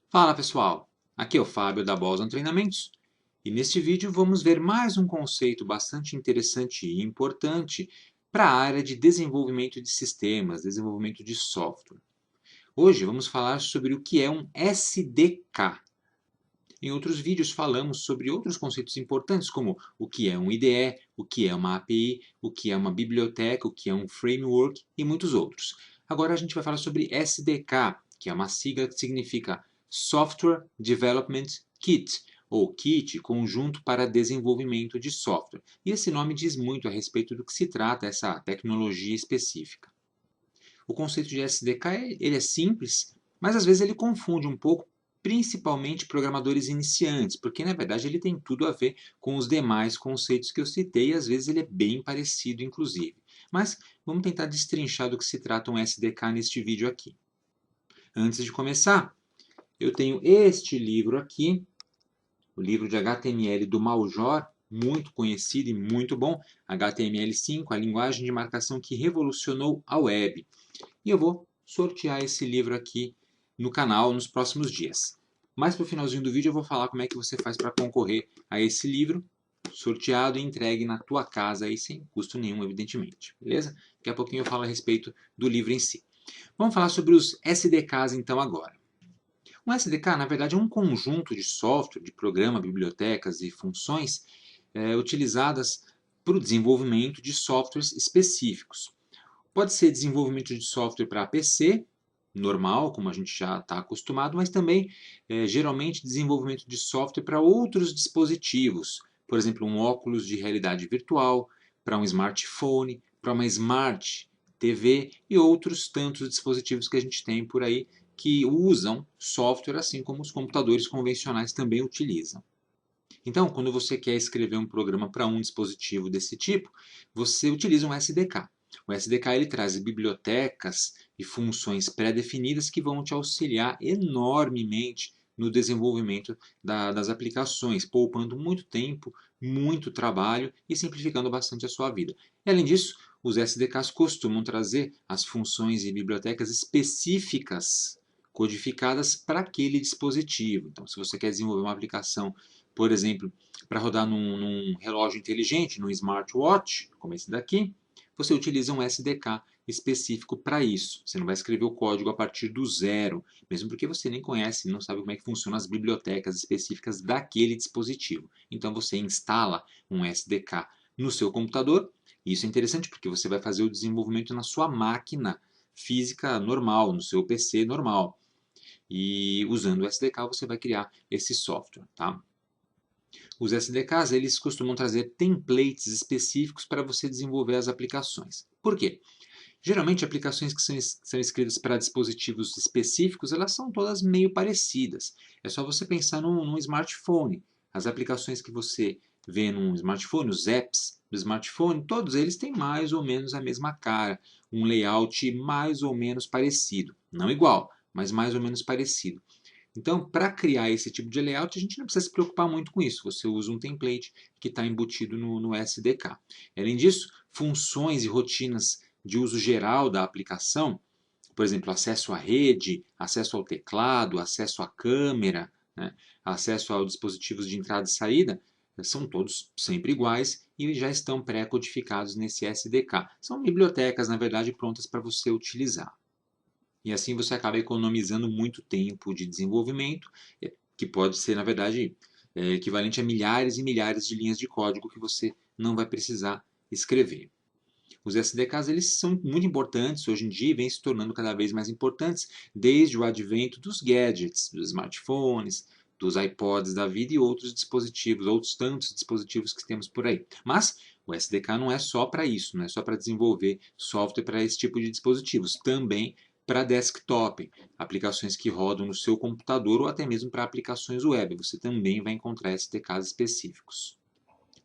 Fala pessoal, aqui é o Fábio da Boston Treinamentos e neste vídeo vamos ver mais um conceito bastante interessante e importante para a área de desenvolvimento de sistemas, desenvolvimento de software. Hoje vamos falar sobre o que é um SDK. Em outros vídeos falamos sobre outros conceitos importantes como o que é um IDE, o que é uma API, o que é uma biblioteca, o que é um framework e muitos outros. Agora a gente vai falar sobre SDK, que é uma sigla que significa Software Development Kit, ou Kit, Conjunto para Desenvolvimento de Software. E esse nome diz muito a respeito do que se trata essa tecnologia específica. O conceito de SDK ele é simples, mas às vezes ele confunde um pouco, principalmente programadores iniciantes, porque na verdade ele tem tudo a ver com os demais conceitos que eu citei e às vezes ele é bem parecido, inclusive. Mas vamos tentar destrinchar do que se trata um SDK neste vídeo aqui. Antes de começar, eu tenho este livro aqui, o livro de HTML do Maljor, muito conhecido e muito bom, HTML5, a linguagem de marcação que revolucionou a web. E eu vou sortear esse livro aqui no canal nos próximos dias. Mais para o finalzinho do vídeo eu vou falar como é que você faz para concorrer a esse livro sorteado e entregue na tua casa aí sem custo nenhum, evidentemente, beleza? Daqui a pouquinho eu falo a respeito do livro em si. Vamos falar sobre os SDKs então agora. Um SDK, na verdade, é um conjunto de software, de programa, bibliotecas e funções utilizadas para o desenvolvimento de softwares específicos. Pode ser desenvolvimento de software para PC, normal, como a gente já está acostumado, mas também, geralmente, desenvolvimento de software para outros dispositivos. Por exemplo, um óculos de realidade virtual, para um smartphone, para uma smart TV e outros tantos dispositivos que a gente tem por aí que usam software, assim como os computadores convencionais também utilizam. Então, quando você quer escrever um programa para um dispositivo desse tipo, você utiliza um SDK. O SDK ele traz bibliotecas e funções pré-definidas que vão te auxiliar enormemente no desenvolvimento das aplicações, poupando muito tempo, muito trabalho e simplificando bastante a sua vida. E, além disso, os SDKs costumam trazer as funções e bibliotecas específicas codificadas para aquele dispositivo. Então, se você quer desenvolver uma aplicação, por exemplo, para rodar num relógio inteligente, num smartwatch, como esse daqui, você utiliza um SDK específico para isso. Você não vai escrever o código a partir do zero, mesmo porque você nem conhece, não sabe como é que funcionam as bibliotecas específicas daquele dispositivo. Então você instala um SDK no seu computador. E isso é interessante porque você vai fazer o desenvolvimento na sua máquina física normal, no seu PC normal. E usando o SDK você vai criar esse software, tá? Os SDKs eles costumam trazer templates específicos para você desenvolver as aplicações. Por quê? Geralmente, aplicações que são escritas para dispositivos específicos, elas são todas meio parecidas. É só você pensar num smartphone. As aplicações que você vê num smartphone, os apps do smartphone, todos eles têm mais ou menos a mesma cara, um layout mais ou menos parecido. Não igual, mas mais ou menos parecido. Então, para criar esse tipo de layout, a gente não precisa se preocupar muito com isso. Você usa um template que está embutido no SDK. Além disso, funções e rotinas de uso geral da aplicação, por exemplo, acesso à rede, acesso ao teclado, acesso à câmera, né, acesso aos dispositivos de entrada e saída, são todos sempre iguais e já estão pré-codificados nesse SDK. São bibliotecas, na verdade, prontas para você utilizar. E assim você acaba economizando muito tempo de desenvolvimento, que pode ser, na verdade, equivalente a milhares e milhares de linhas de código que você não vai precisar escrever. Os SDKs eles são muito importantes hoje em dia e vêm se tornando cada vez mais importantes desde o advento dos gadgets, dos smartphones, dos iPods da vida e outros dispositivos, outros tantos dispositivos que temos por aí. Mas o SDK não é só para isso, não é só para desenvolver software para esse tipo de dispositivos, também para desktop, aplicações que rodam no seu computador ou até mesmo para aplicações web. Você também vai encontrar SDKs específicos.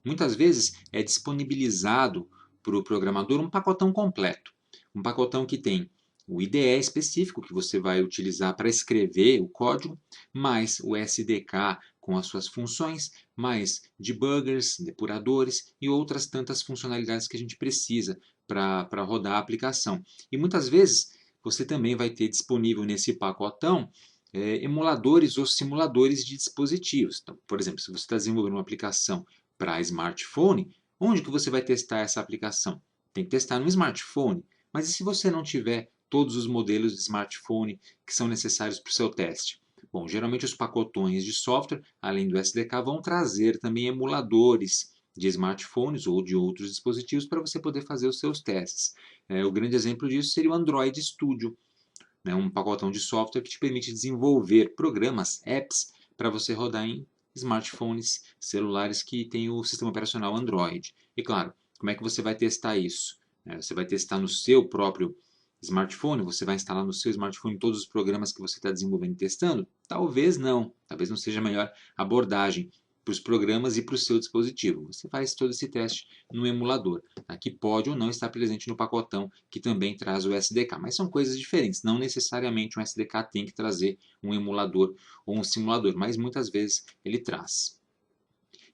Muitas vezes é disponibilizado para o programador um pacotão completo. Um pacotão que tem o IDE específico que você vai utilizar para escrever o código, mais o SDK com as suas funções, mais debuggers, depuradores e outras tantas funcionalidades que a gente precisa para rodar a aplicação. E muitas vezes você também vai ter disponível nesse pacotão emuladores ou simuladores de dispositivos. Então, por exemplo, se você está desenvolvendo uma aplicação para smartphone, onde que você vai testar essa aplicação? Tem que testar no smartphone. Mas e se você não tiver todos os modelos de smartphone que são necessários para o seu teste? Bom, geralmente os pacotões de software, além do SDK, vão trazer também emuladores de smartphones ou de outros dispositivos para você poder fazer os seus testes. O grande exemplo disso seria o Android Studio, né, um pacotão de software que te permite desenvolver programas, apps, para você rodar em smartphones, celulares que têm o sistema operacional Android. E claro, como é que você vai testar isso? Você vai testar no seu próprio smartphone? Você vai instalar no seu smartphone todos os programas que você está desenvolvendo e testando? Talvez não. Talvez não seja a melhor abordagem para os programas e para o seu dispositivo. Você faz todo esse teste no emulador, tá? Que pode ou não estar presente no pacotão que também traz o SDK. Mas são coisas diferentes. Não necessariamente um SDK tem que trazer um emulador ou um simulador, mas muitas vezes ele traz.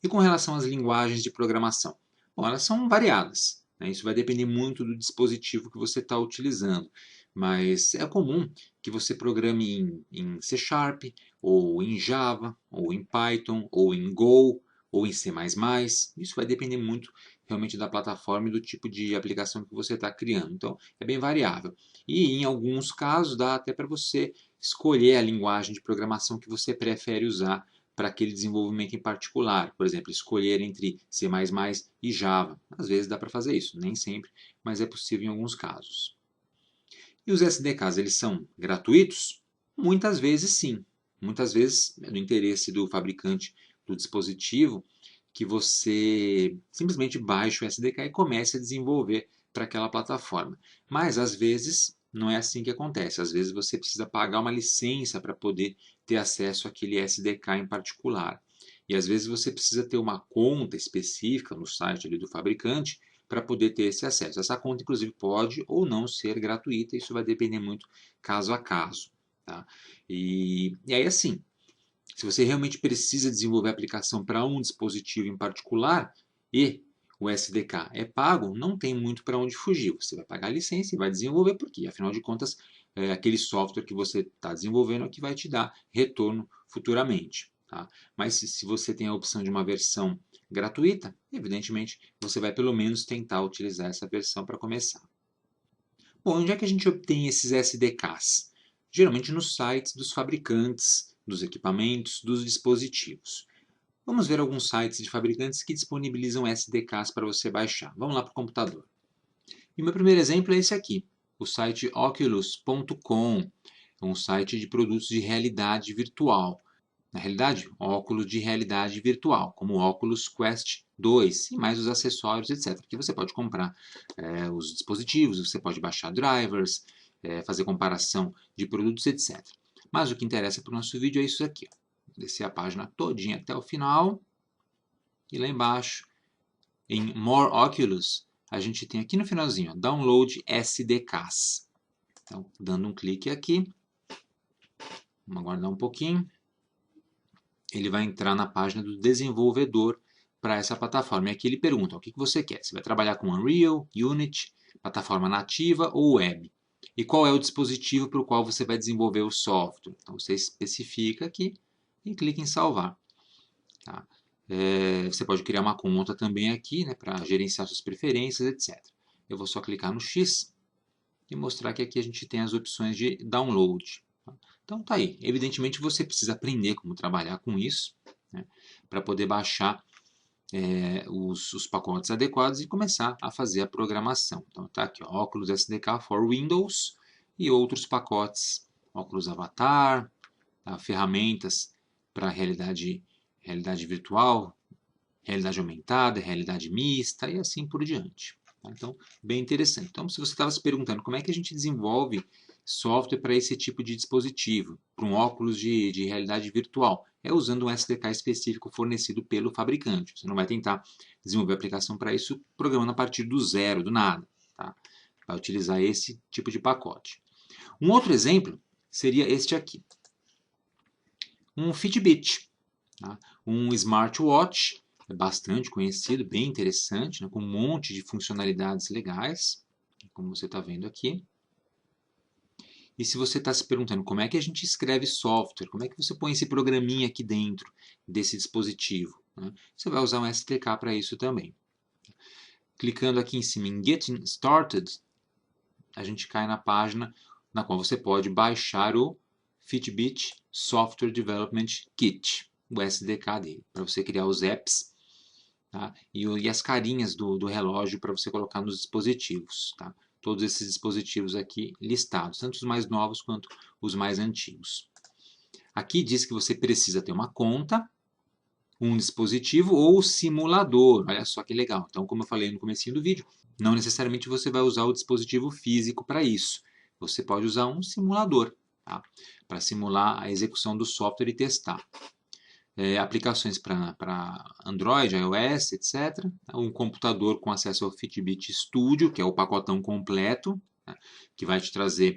E com relação às linguagens de programação? Bom, elas são variadas, né? Isso vai depender muito do dispositivo que você está utilizando. Mas é comum que você programe em C Sharp, ou em Java, ou em Python, ou em Go, ou em C++. Isso vai depender muito realmente da plataforma e do tipo de aplicação que você está criando. Então, é bem variável. E em alguns casos dá até para você escolher a linguagem de programação que você prefere usar para aquele desenvolvimento em particular. Por exemplo, escolher entre C++ e Java. Às vezes dá para fazer isso, nem sempre, mas é possível em alguns casos. E os SDKs, eles são gratuitos? Muitas vezes sim. Muitas vezes é do interesse do fabricante do dispositivo que você simplesmente baixe o SDK e comece a desenvolver para aquela plataforma. Mas às vezes não é assim que acontece. Às vezes você precisa pagar uma licença para poder ter acesso àquele SDK em particular. E às vezes você precisa ter uma conta específica no site ali do fabricante para poder ter esse acesso. Essa conta, inclusive, pode ou não ser gratuita, isso vai depender muito caso a caso. Tá? E aí, assim, se você realmente precisa desenvolver a aplicação para um dispositivo em particular e o SDK é pago, não tem muito para onde fugir. Você vai pagar a licença e vai desenvolver, porque, afinal de contas, aquele software que você está desenvolvendo é que vai te dar retorno futuramente. Tá? Mas se você tem a opção de uma versão gratuita, evidentemente você vai pelo menos tentar utilizar essa versão para começar. Bom, onde é que a gente obtém esses SDKs? Geralmente nos sites dos fabricantes, dos equipamentos, dos dispositivos. Vamos ver alguns sites de fabricantes que disponibilizam SDKs para você baixar. Vamos lá para o computador. E o meu primeiro exemplo é esse aqui, o site Oculus.com, é um site de produtos de realidade virtual. Na realidade, óculos de realidade virtual, como o Oculus Quest 2 e mais os acessórios, etc. Que você pode comprar os dispositivos, você pode baixar drivers, fazer comparação de produtos, etc. Mas o que interessa para o nosso vídeo é isso aqui. Vou descer a página todinha até o final. E lá embaixo, em More Oculus, a gente tem aqui no finalzinho, Download SDKs. Então, dando um clique aqui, vamos aguardar um pouquinho. Ele vai entrar na página do desenvolvedor para essa plataforma. E aqui ele pergunta o que você quer. Você vai trabalhar com Unreal, Unity, plataforma nativa ou web? E qual é o dispositivo para o qual você vai desenvolver o software? Então você especifica aqui e clica em salvar. Tá? Você pode criar uma conta também aqui, né, para gerenciar suas preferências, etc. Eu vou só clicar no X e mostrar que aqui a gente tem as opções de download. Então tá aí. Evidentemente você precisa aprender como trabalhar com isso, né, para poder baixar os pacotes adequados e começar a fazer a programação. Então tá aqui, ó, Oculus SDK for Windows e outros pacotes, Oculus Avatar, tá, ferramentas para realidade virtual, realidade aumentada, realidade mista e assim por diante. Tá? Então, bem interessante. Então, se você estava se perguntando como é que a gente desenvolve software para esse tipo de dispositivo, para um óculos de realidade virtual, é usando um SDK específico fornecido pelo fabricante. Você não vai tentar desenvolver a aplicação para isso programando a partir do zero, do nada. Tá? Vai utilizar esse tipo de pacote. Um outro exemplo seria este aqui. Um Fitbit, tá? Um smartwatch, é bastante conhecido, bem interessante, né? Com um monte de funcionalidades legais, como você está vendo aqui. E se você está se perguntando como é que a gente escreve software, como é que você põe esse programinha aqui dentro desse dispositivo, né? Você vai usar um SDK para isso também. Clicando aqui em cima em Getting Started, a gente cai na página na qual você pode baixar o Fitbit Software Development Kit, o SDK dele, para você criar os apps, tá? E as carinhas do relógio para você colocar nos dispositivos. Tá? Todos esses dispositivos aqui listados, tanto os mais novos quanto os mais antigos. Aqui diz que você precisa ter uma conta, um dispositivo ou simulador. Olha só que legal. Então, como eu falei no comecinho do vídeo, não necessariamente você vai usar o dispositivo físico para isso. Você pode usar um simulador, tá? Para simular a execução do software e testar. Aplicações para Android, iOS, etc. Um computador com acesso ao Fitbit Studio, que é o pacotão completo, né? Que vai te trazer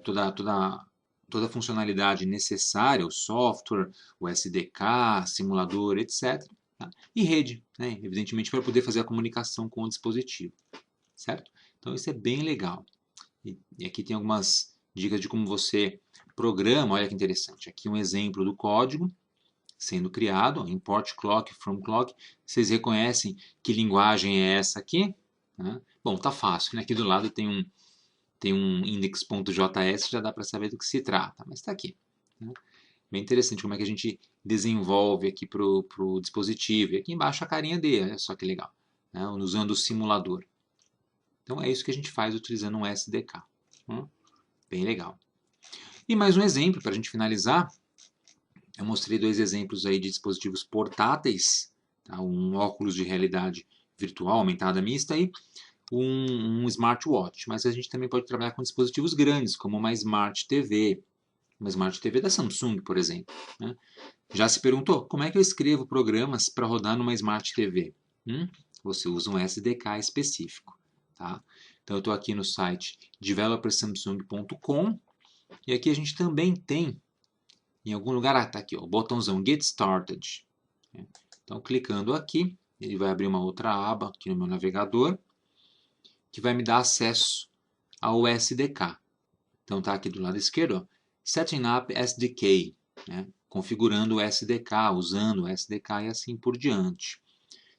toda a funcionalidade necessária, o software, o SDK, simulador, etc. Tá? E rede, né? Evidentemente para poder fazer a comunicação com o dispositivo, certo? Então isso é bem legal. E aqui tem algumas dicas de como você programa, olha que interessante. Aqui um exemplo do código sendo criado, import clock from clock. Vocês reconhecem que linguagem é essa aqui? Né? Bom, tá fácil, né? Aqui do lado tem um index.js, já dá para saber do que se trata, mas está aqui. Né? Bem interessante como é que a gente desenvolve aqui para o dispositivo. E aqui embaixo a carinha dele, olha só que legal, né? Usando o simulador. Então é isso que a gente faz utilizando um SDK. Bem legal. E mais um exemplo para a gente finalizar. Eu mostrei dois exemplos aí de dispositivos portáteis, tá? Um óculos de realidade virtual aumentada mista e um smartwatch. Mas a gente também pode trabalhar com dispositivos grandes, como uma Smart TV. Uma Smart TV da Samsung, por exemplo. Né? Já se perguntou, como é que eu escrevo programas para rodar numa Smart TV? Você usa um SDK específico. Tá? Então eu estou aqui no site developersamsung.com e aqui a gente também tem em algum lugar, está aqui, ó, o botãozão Get Started. Então, clicando aqui, ele vai abrir uma outra aba aqui no meu navegador, que vai me dar acesso ao SDK. Então, está aqui do lado esquerdo, ó, Setting Up SDK, né? Configurando o SDK, usando o SDK e assim por diante.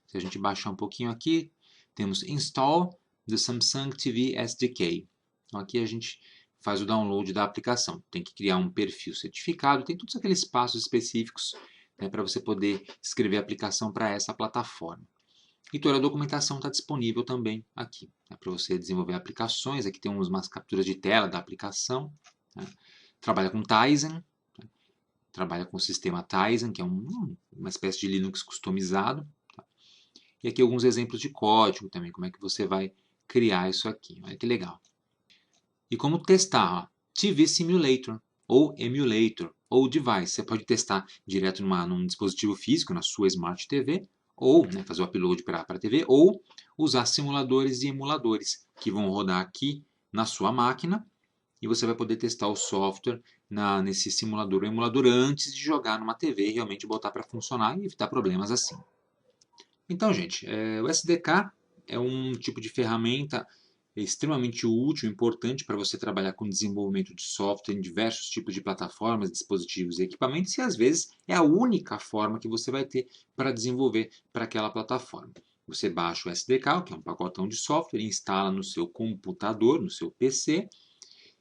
Se a gente baixar um pouquinho aqui, temos Install the Samsung TV SDK. Então, aqui a gente faz o download da aplicação. Tem que criar um perfil certificado, tem todos aqueles passos específicos, né, para você poder escrever a aplicação para essa plataforma. E toda a documentação está disponível também aqui, né, para você desenvolver aplicações. Aqui tem umas capturas de tela da aplicação. Né. Trabalha com Tizen, né, trabalha com o sistema Tizen, que é uma espécie de Linux customizado. Tá. E aqui alguns exemplos de código também, como é que você vai criar isso aqui. Olha que legal. E como testar? Ó, TV Simulator, ou Emulator, ou Device. Você pode testar direto num dispositivo físico, na sua Smart TV, ou né, fazer o upload para a TV, ou usar simuladores e emuladores, que vão rodar aqui na sua máquina, e você vai poder testar o software nesse simulador ou emulador antes de jogar numa TV e realmente botar para funcionar e evitar problemas assim. Então, gente, o SDK é um tipo de ferramenta extremamente útil, importante para você trabalhar com desenvolvimento de software em diversos tipos de plataformas, dispositivos e equipamentos, e às vezes é a única forma que você vai ter para desenvolver para aquela plataforma. Você baixa o SDK, que é um pacotão de software, instala no seu computador, no seu PC,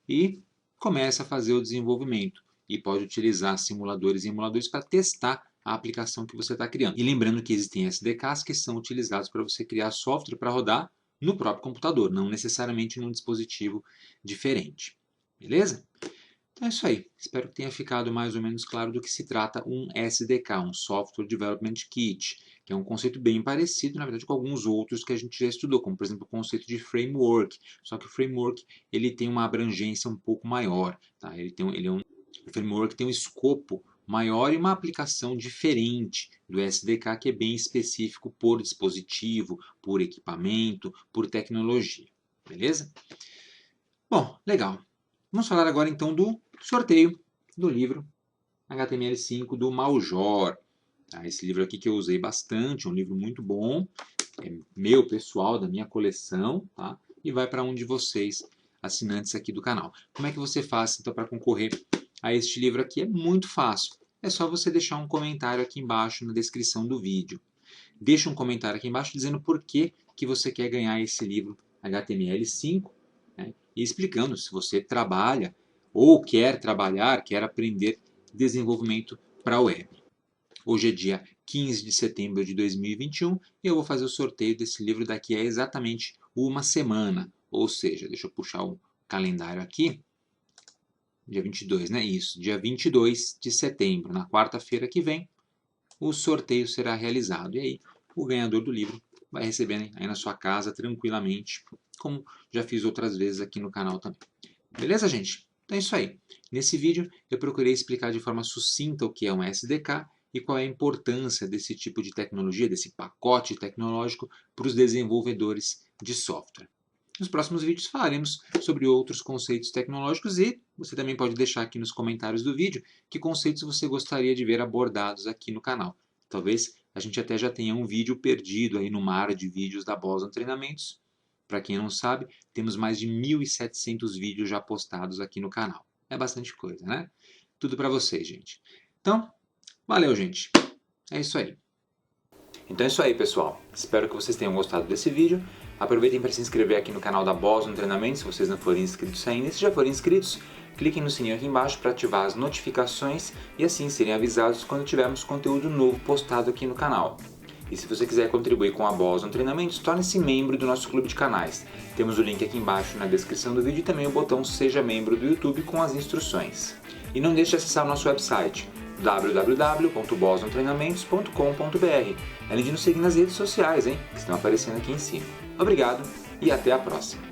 e começa a fazer o desenvolvimento. E pode utilizar simuladores e emuladores para testar a aplicação que você está criando. E lembrando que existem SDKs que são utilizados para você criar software para rodar no próprio computador, não necessariamente num dispositivo diferente. Beleza? Então é isso aí. Espero que tenha ficado mais ou menos claro do que se trata um SDK, um Software Development Kit, que é um conceito bem parecido, na verdade, com alguns outros que a gente já estudou, como por exemplo o conceito de framework. Só que o framework ele tem uma abrangência um pouco maior. Tá? O framework tem um escopo maior e uma aplicação diferente do SDK, que é bem específico por dispositivo, por equipamento, por tecnologia. Beleza? Bom, legal. Vamos falar agora então do sorteio do livro HTML5 do Maljor. Tá? Esse livro aqui que eu usei bastante, é um livro muito bom, é meu pessoal, da minha coleção, tá? E vai para um de vocês assinantes aqui do canal. Como é que você faz então para concorrer a este livro aqui? É muito fácil. É só você deixar um comentário aqui embaixo na descrição do vídeo. Deixa um comentário aqui embaixo dizendo por que você quer ganhar esse livro HTML5, né? E explicando se você trabalha ou quer trabalhar, quer aprender desenvolvimento para a web. Hoje é dia 15 de setembro de 2021 e eu vou fazer o sorteio desse livro daqui a exatamente uma semana. Ou seja, deixa eu puxar o calendário aqui. Dia 22, né? Isso, dia 22 de setembro, na quarta-feira que vem, o sorteio será realizado. E aí, o ganhador do livro vai receber aí na sua casa tranquilamente, como já fiz outras vezes aqui no canal também. Beleza, gente? Então é isso aí. Nesse vídeo eu procurei explicar de forma sucinta o que é um SDK e qual é a importância desse tipo de tecnologia, desse pacote tecnológico para os desenvolvedores de software. Nos próximos vídeos falaremos sobre outros conceitos tecnológicos e você também pode deixar aqui nos comentários do vídeo que conceitos você gostaria de ver abordados aqui no canal. Talvez a gente até já tenha um vídeo perdido aí no mar de vídeos da Boston Treinamentos. Para quem não sabe, temos mais de 1.700 vídeos já postados aqui no canal. É bastante coisa, né? Tudo para vocês, gente. Então, valeu, gente. É isso aí. Então é isso aí, pessoal. Espero que vocês tenham gostado desse vídeo. Aproveitem para se inscrever aqui no canal da Boston Treinamentos, se vocês não forem inscritos ainda. E se já forem inscritos, cliquem no sininho aqui embaixo para ativar as notificações e assim serem avisados quando tivermos conteúdo novo postado aqui no canal. E se você quiser contribuir com a Boston Treinamentos, torne-se membro do nosso clube de canais. Temos o link aqui embaixo na descrição do vídeo e também o botão Seja Membro do YouTube com as instruções. E não deixe de acessar o nosso website www.bostontreinamentos.com.br, além de nos seguir nas redes sociais, que estão aparecendo aqui em cima. Obrigado e até a próxima!